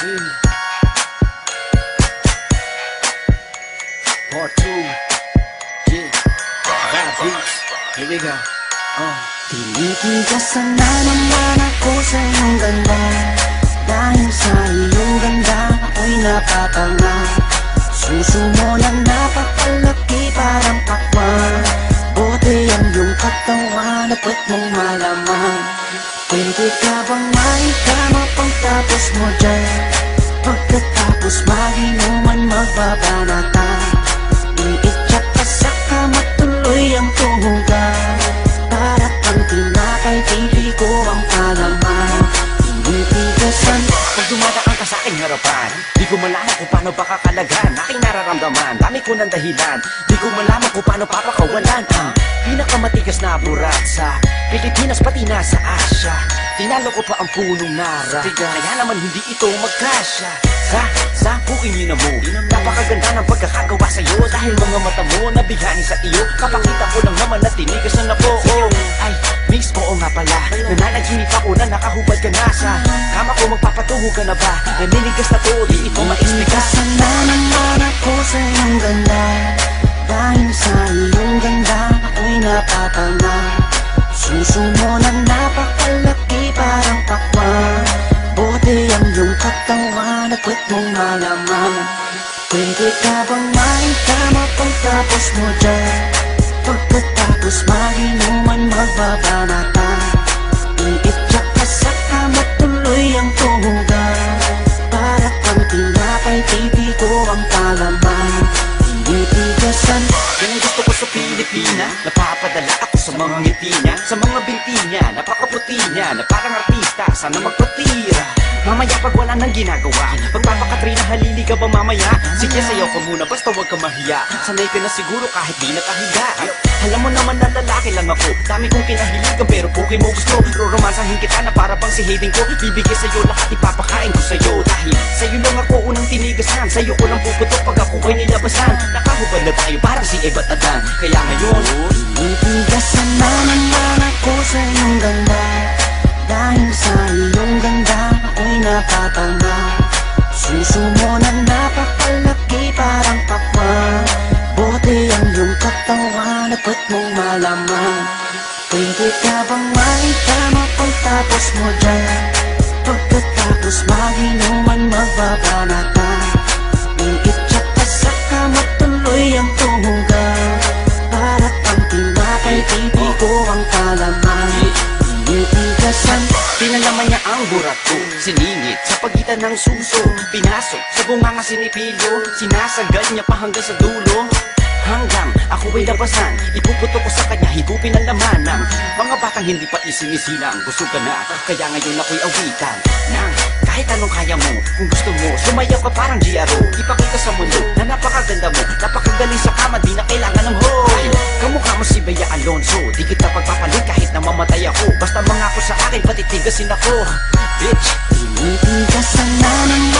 Part 2. Yeah. Bad beats. Here we go. Tinitigasan na naman ako sa iyong ganda. Dahil sa iyong ganda ako'y napatanga. Suso mo na napakalaki parang pakwan. Buti ang iyong katawan at ba't mong malaman. Pwede ka bang maikama pagtapos mo dyan? Pagkatapos maginuman magbabanatan. Iitsak ka sa kama tuloy ang tuhugan. Para kang tinapay, pipi ko ang palaman. Tinitigasan Pag dumadaan ka sa aking harapan, di ko malaman kung paano ba kakalagan aking nararamdaman. Dami ko ng dahilan, di ko malaman kung paano papakawalan ang pinakamatigas na burat sa Pilipinas pati na sa Asya. Tinalo ko pa ang punong nara, kaya naman hindi ito magkasya. Sa puingin na mo, napakaganda ng pagkakagawa sa'yo. Dahil mga mata mo nabihani sa iyo, kapakita ko lang naman na tinigasan na po. Ay, miss, oo nga pala, nananaginip ako na nakahubad ka na sa kama ko. Magpapatuho ka na ba? Naninigas na to, di ito ma-explica. Tinitigasan na naman ako sa iyong ganda. Dahil sa iyong ganda ako'y napatanga. Suso mo na napakalaki parang pakwan. Buti ang iyong katawan at ba't mong malaman. Pwede ka bang maikama pagtapos mo dyan? Pagkatapos maginuman magbabanatan. Iitsak ka sa kama tuloy ang tuhugan. Para kang tinapay, pipi ko ang palaman. Tinitigasan Yan ang gusto ko sa Pilipina. Napapadala ako sa mga ngiti niya, sa mga binti niya, napakaputi niya, na parang artista, sana magpatira. Mamaya pag wala nang ginagawa, pagpapakatrina, halili ka ba mamaya? Sige, sayaw ka muna, basta huwag ka mahiya. Sanay ka na siguro kahit di nakahiga. Alam mo naman na lalaki lang ako, dami kong kinahiligan pero puki mo gusto. Roromansahin kita na para bang si Hayden ko. Bibigay sa'yo lahat, ipapakain ko sa'yo. Dahil sa'yo lang ako unang tinigasan, sa'yo ko lang puputok pag ako ko'y nilabasan. Nakahubad na tayo parang si Eva at Adan. Kaya ngayon, tinitigasan na naman ako sa iyong ganda. Dahil sa iyong ganda ako'y napatanga. Suso mo na napakalaki parang pakwan. Buti ang iyong katawan at ba't mong malaman. Pwede ka bang maikama pagtapos mo dyan? Pagkatapos maginuman magbabanatan. Iitsak ka sa kama tuloy ang tuhugan. Para kang tinapay, pipi ko ang palaman. Tinitigasan pinalaman niya ang burat ko, siningit sa pagitan ng suso. Pinasok sa bunganga sinipilyo, sinasagal niya pa hanggang sa dulo. Hanggang ako ay labasan, ipuputo ko sa kanya, higupin ang laman ng mga batang hindi pa isinisilang. Gusto ka na, kaya ngayon ako'y awitan ng kahit anong kaya mo. Kung gusto mo, sumayaw ka parang GRO. Ipakita sa mundo na napakaganda mo, napakagaling sa kama, di na kailangan ng hoe. Kamukha mo si Bea Alonso, di kita pagpapalit kahit na mamatay ako. Basta mangako sa akin, patitigasin ako, bitch. tinitigasan na naman